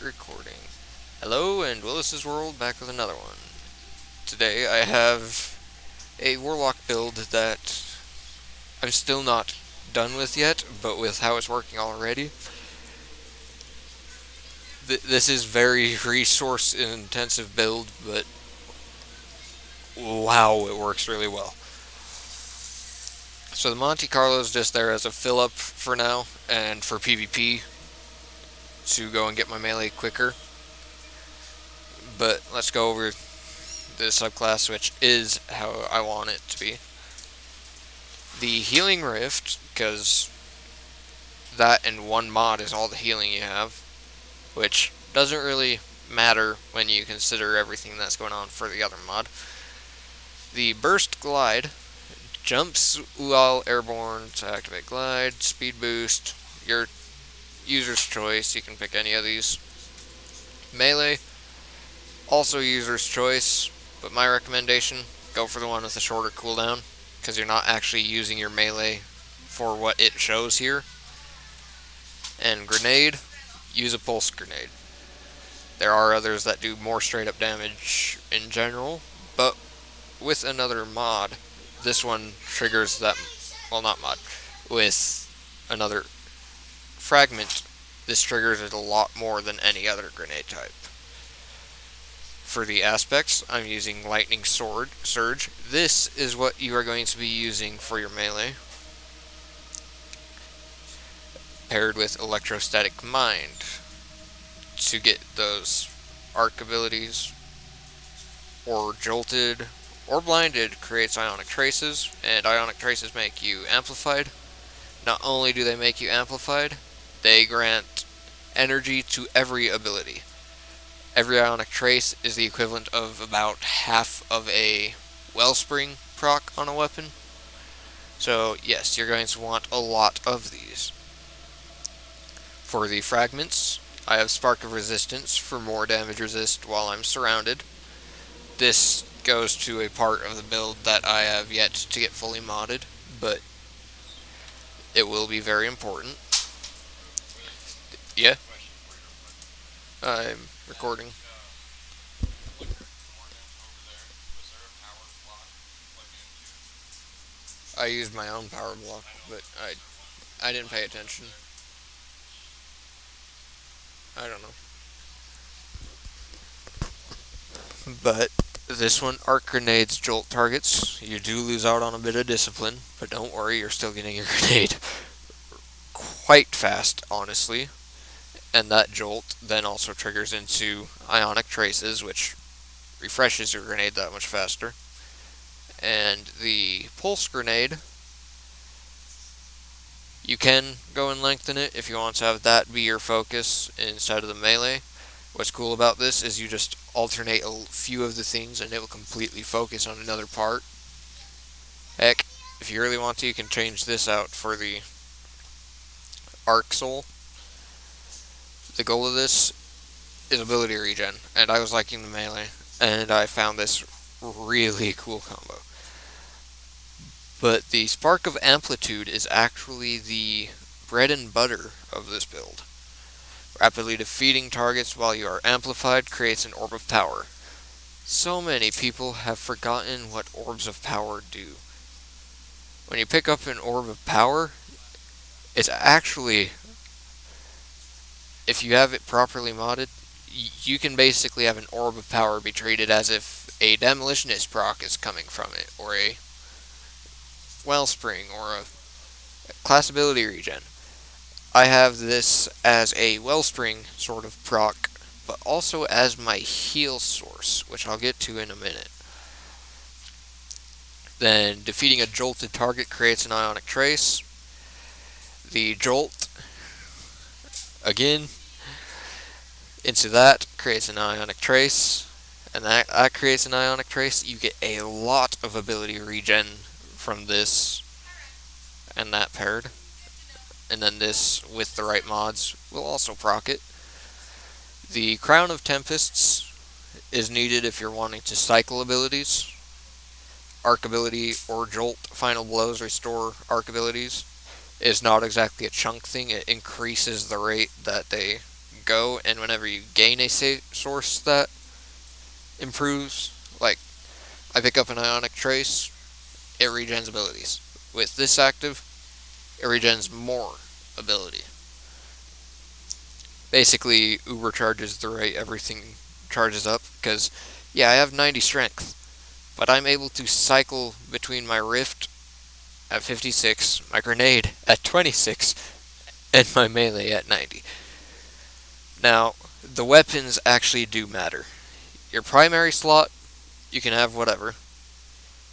recording. Hello, and Willis's World back with another one. Today I have a Warlock build that I'm still not done with yet, but with how it's working already. This is very resource intensive build, but wow, it works really well. So the Monte Carlo is just there as a fill up for now, and for PvP to go and get my melee quicker. But let's go over the subclass, which is how I want it to be. The Healing Rift, because that in one mod is all the healing you have, which doesn't really matter when you consider everything that's going on for the other mod. The Burst Glide jumps while airborne to activate glide, speed boost, your user's choice, you can pick any of these. Melee, also user's choice, but my recommendation, go for the one with the shorter cooldown, because you're not actually using your melee for what it shows here. And grenade, use a pulse grenade. There are others that do more straight up damage in general, but with another mod, this one triggers that, well, not mod, with another fragment, this triggers it a lot more than any other grenade type. For the aspects, I'm using Lightning Surge. This is what you are going to be using for your melee, paired with Electrostatic Mind to get those arc abilities, or Jolted, or Blinded creates Ionic Traces, and Ionic Traces make you amplified. Not only do they make you amplified, they grant energy to every ability. Every Ionic Trace is the equivalent of about half of a Wellspring proc on a weapon. So yes, you're going to want a lot of these. For the fragments, I have Spark of Resistance for more damage resist while I'm surrounded. This goes to a part of the build that I have yet to get fully modded, but it will be very important. Yeah? I'm recording. I used my own power block, but I didn't pay attention. I don't know. But this one, arc grenades jolt targets. You do lose out on a bit of discipline, but don't worry, you're still getting your grenade quite fast, honestly. And that jolt then also triggers into Ionic Traces, which refreshes your grenade that much faster. And the Pulse Grenade, you can go and lengthen it if you want to have that be your focus instead of the melee. What's cool about this is you just alternate a few of the things and it will completely focus on another part. Heck, if you really want to, you can change this out for the Arc Soul. The goal of this is ability regen, and I was liking the melee, and I found this really cool combo. But the Spark of Amplitude is actually the bread and butter of this build. Rapidly defeating targets while you are amplified creates an Orb of Power. So many people have forgotten what Orbs of Power do. When you pick up an Orb of Power, it's actually, if you have it properly modded, you can basically have an Orb of Power be treated as if a Demolitionist proc is coming from it, or a Wellspring, or a class ability regen. I have this as a Wellspring sort of proc, but also as my heal source, which I'll get to in a minute. Then defeating a jolted target creates an Ionic Trace. The jolt, again, into that creates an Ionic Trace, and that creates an Ionic Trace. You get a lot of ability regen from this and that paired. And then this, with the right mods, will also proc it. The Crown of Tempests is needed if you're wanting to cycle abilities. Arc ability or Jolt Final Blows restore arc abilities. Is not exactly a chunk thing, it increases the rate that they go, and whenever you gain a source that improves, like I pick up an Ionic Trace, it regens abilities. With this active, it regens more ability. Basically, Uber charges the rate everything charges up, because, yeah, I have 90 strength, but I'm able to cycle between my Rift at 56, my Grenade at 26, and my Melee at 90. Now, the weapons actually do matter. Your primary slot, you can have whatever.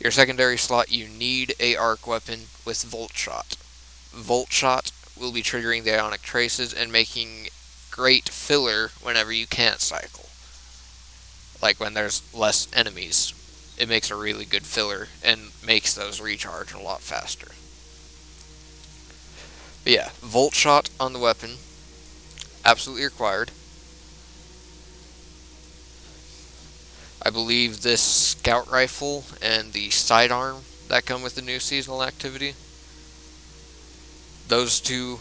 Your secondary slot, you need a arc weapon with Volt Shot. Volt Shot will be triggering the Ionic Traces and making great filler whenever you can't cycle. Like when there's less enemies, it makes a really good filler and makes those recharge a lot faster. But yeah, Volt Shot on the weapon, absolutely required. I believe this Scout Rifle and the Sidearm that come with the new seasonal activity, those two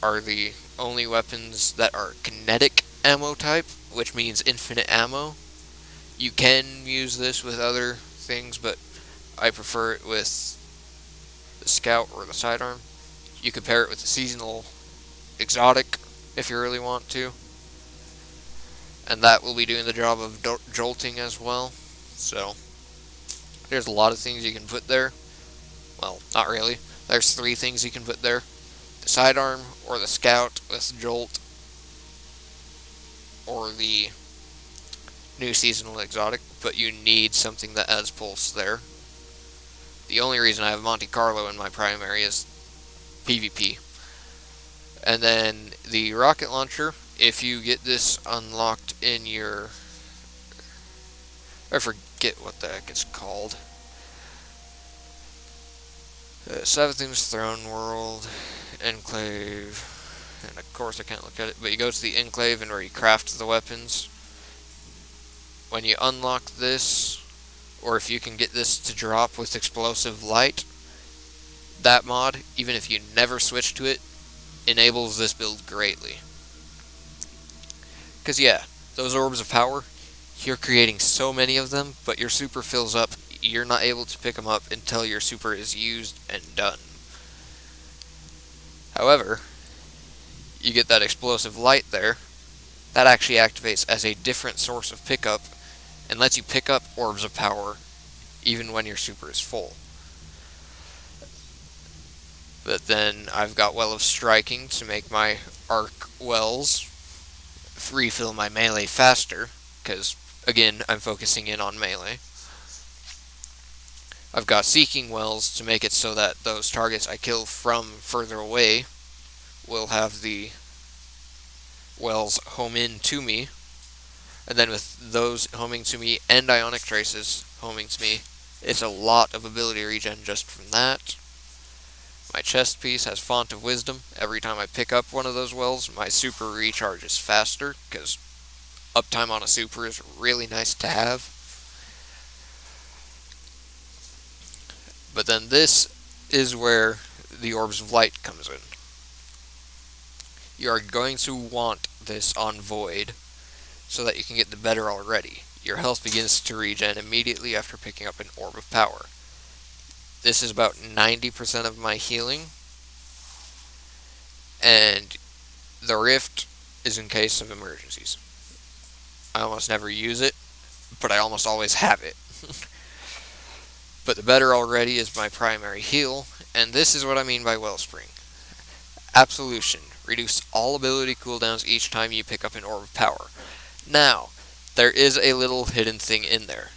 are the only weapons that are kinetic ammo type, which means infinite ammo. You can use this with other things, but I prefer it with the Scout or the Sidearm. You can pair it with the seasonal exotic if you really want to, and that will be doing the job of jolting as well. So there's a lot of things you can put there. Well, not really. There's 3 things you can put there: the Sidearm, or the Scout with Jolt, or the new seasonal exotic, but you need something that adds pulse there. The only reason I have Monte Carlo in my primary is PvP. And then the rocket launcher, if you get this unlocked in your... I forget what the heck it's called. Seventh Throne World, Enclave, and of course I can't look at it, but you go to the Enclave and where you craft the weapons. When you unlock this, or if you can get this to drop with Explosive Light, that mod, even if you never switch to it, enables this build greatly. Because yeah, those Orbs of Power, you're creating so many of them, but your super fills up. You're not able to pick them up until your super is used and done. However, you get that Explosive Light there. That actually activates as a different source of pickup and lets you pick up Orbs of Power even when your super is full. But then I've got Well of Striking to make my arc wells refill my melee faster, because again, I'm focusing in on melee. I've got Seeking Wells to make it so that those targets I kill from further away will have the wells home in to me. And then with those homing to me and Ionic Traces homing to me, it's a lot of ability regen just from that. My chest piece has Font of Wisdom. Every time I pick up one of those wells, my super recharges faster, because uptime on a super is really nice to have. But then this is where the Orbs of Light comes in. You are going to want this on Void so that you can get the better already. Your health begins to regen immediately after picking up an Orb of Power. This is about 90% of my healing, and the Rift is in case of emergencies. I almost never use it, but I almost always have it. But the better already is my primary heal, and this is what I mean by Wellspring. Absolution. Reduce all ability cooldowns each time you pick up an Orb of Power. Now, there is a little hidden thing in there.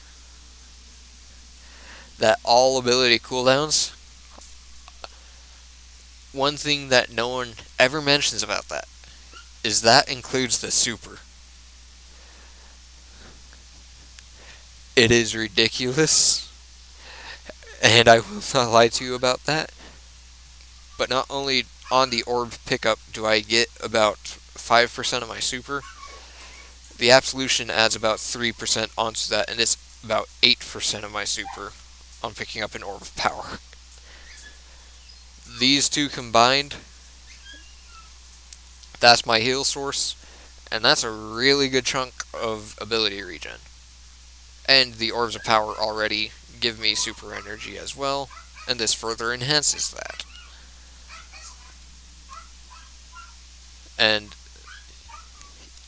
That all ability cooldowns, one thing that no one ever mentions about that is that includes the super. It is ridiculous, and I will not lie to you about that. But not only on the orb pickup do I get about 5% of my super, the Absolution adds about 3% onto that, and it's about 8% of my super on picking up an Orb of Power. These two combined, that's my heal source, And that's a really good chunk of ability regen. And the Orbs of Power already give me super energy as well, and this further enhances that. And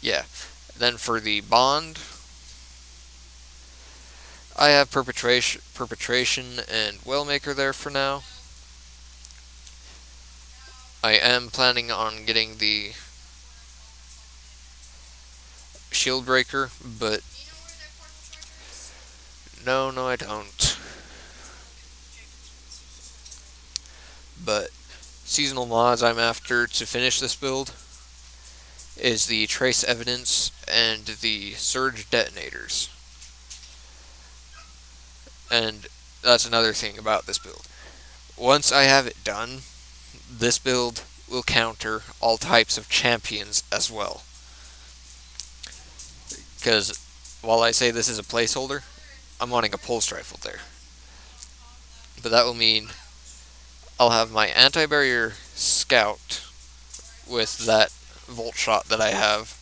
yeah, then for the bond, I have perpetration and Wellmaker there for now. I am planning on getting the shield breaker, but no, I don't. But seasonal mods I'm after to finish this build is the trace evidence and the surge detonators. And that's another thing about this build. Once I have it done, this build will counter all types of champions as well. Because while I say this is a placeholder, I'm wanting a pulse rifle there. But that will mean I'll have my anti-barrier scout with that volt shot that I have.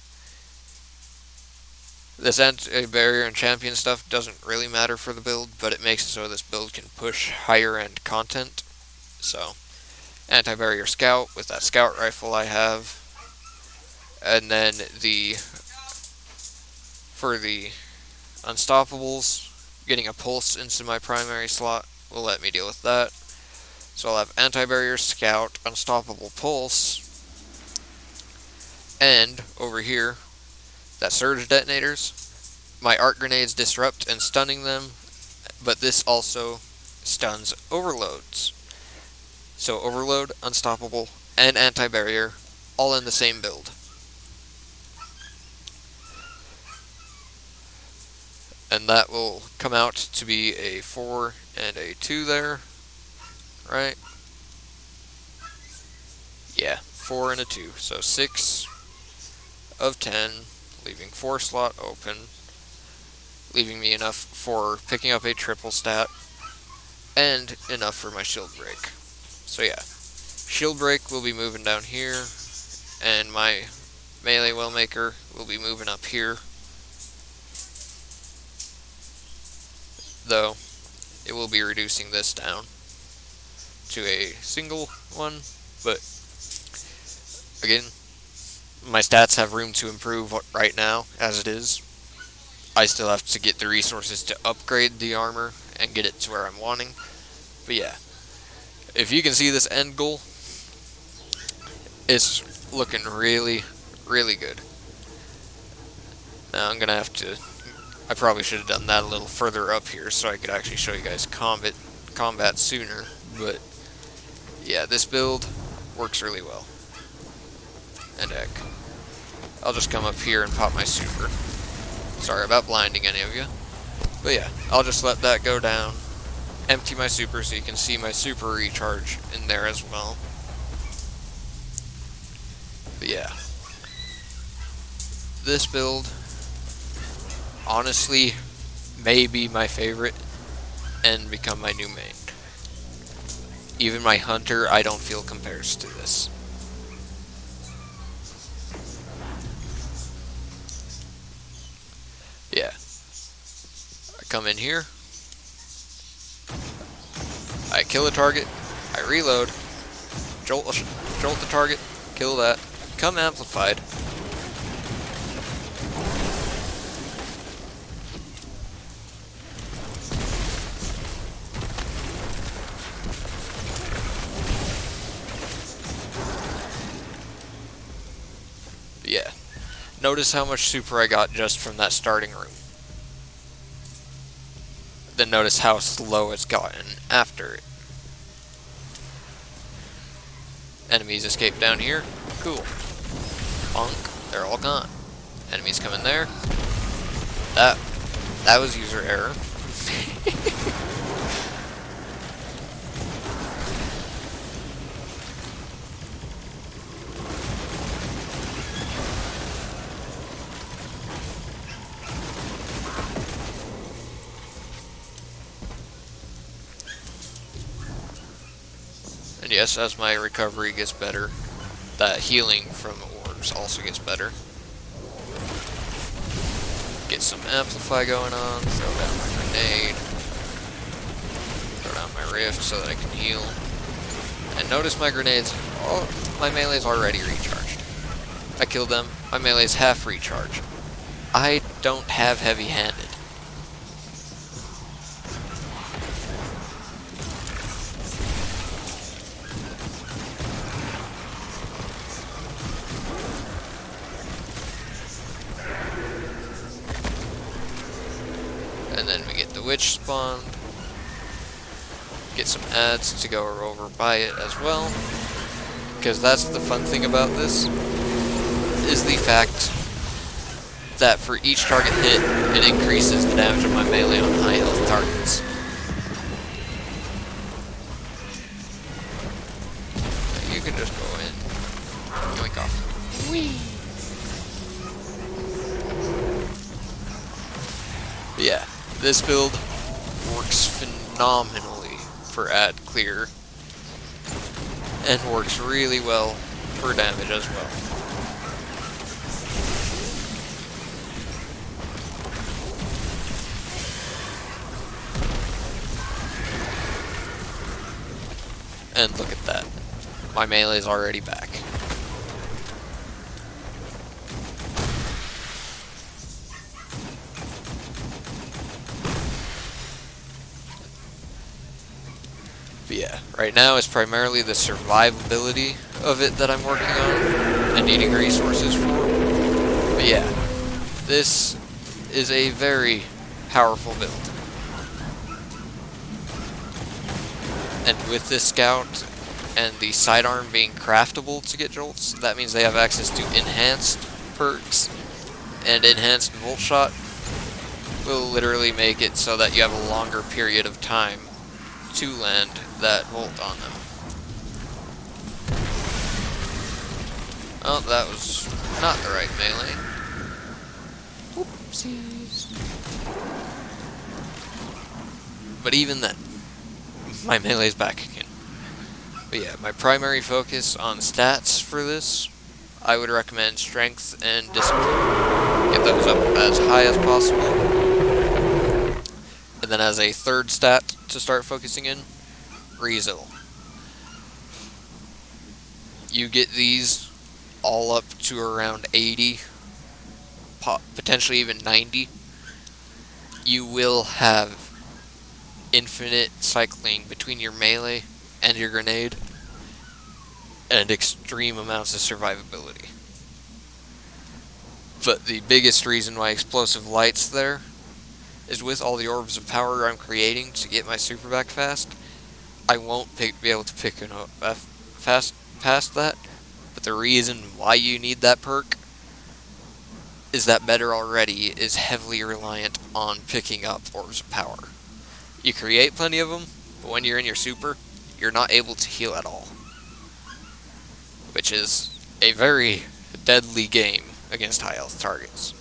This anti-barrier and champion stuff doesn't really matter for the build, but it makes it so this build can push higher end content. So, anti-barrier scout with that scout rifle I have. And then for the unstoppables, getting a pulse into my primary slot will let me deal with that. So I'll have anti-barrier scout, unstoppable pulse, and over here, that surge detonators, my arc grenades disrupt and stunning them, but this also stuns overloads. So overload, unstoppable, and anti-barrier, all in the same build. And that will come out to be a 4 and a 2 there, right? Yeah, 4 and a 2, so 6 of 10, leaving 4 slot open, leaving me enough for picking up a triple stat, and enough for my shield break. So yeah, shield break will be moving down here, and my melee wellmaker will be moving up here. Though, it will be reducing this down to a single one, but again, my stats have room to improve right now, as it is. I still have to get the resources to upgrade the armor and get it to where I'm wanting. But yeah, if you can see this end goal, it's looking really, really good. Now I'm gonna have to, I probably should have done that a little further up here so I could actually show you guys combat sooner, but yeah, this build works really well. And heck, I'll just come up here and pop my super. Sorry about blinding any of you. But yeah, I'll just let that go down, empty my super so you can see my super recharge in there as well. But yeah, this build honestly may be my favorite and become my new main. Even my hunter, I don't feel compares to this. Yeah, I come in here, I kill a target, I reload, jolt the target, kill that, come amplified. Yeah, notice how much super I got just from that starting room. Then notice how slow it's gotten after it. Enemies escape down here. Cool. Bonk. They're all gone. Enemies come in there. That was user error. And yes, as my recovery gets better, that healing from orbs also gets better. some amplify going on, throw down my grenade, throw down my rift so that I can heal. And notice my grenades, my melee's already recharged. I killed them, my melee's half recharged. I don't have heavy-handed. And then we get the witch spawned. Get some ads to go over by it as well. Because that's the fun thing about this, is the fact that for each target hit, it increases the damage of my melee on high health targets. You can just go in, yoink off. Whee! But yeah, this build works phenomenally for ad clear, and works really well for damage as well. And look at that. My melee's already back. But yeah, right now it's primarily the survivability of it that I'm working on and needing resources for. But yeah, this is a very powerful build. And with this scout and the sidearm being craftable to get jolts, that means they have access to enhanced perks, and enhanced volt shot will literally make it so that you have a longer period of time to land that volt on them. Oh, that was not the right melee. Whoopsies. But even then, my melee's back again. But yeah, my primary focus on stats for this, I would recommend strength and discipline. Get those up as high as possible. And then as a third stat to start focusing in, Resil. You get these all up to around 80, potentially even 90. You will have infinite cycling between your melee and your grenade, and extreme amounts of survivability. But the biggest reason why explosive light's there is with all the orbs of power I'm creating to get my super back fast, I won't be able to pick it up past that. But the reason why you need that perk is that Better Already is heavily reliant on picking up orbs of power. You create plenty of them, but when you're in your super, you're not able to heal at all. Which is a very deadly game against high health targets.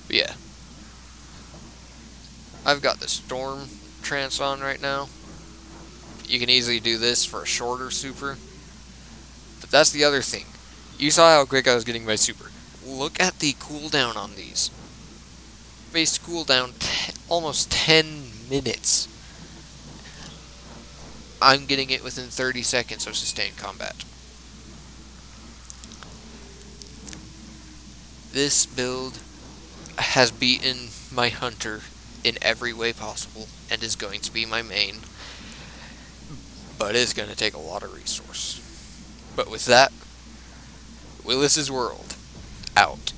But yeah. I've got the Storm Trance on right now. You can easily do this for a shorter super. But that's the other thing. You saw how quick I was getting my super. Look at the cooldown on these. Base cooldown almost 10 minutes. I'm getting it within 30 seconds of sustained combat. This build has beaten my hunter in every way possible and is going to be my main, but it's going to take a lot of resource. But with that, Willis's World out.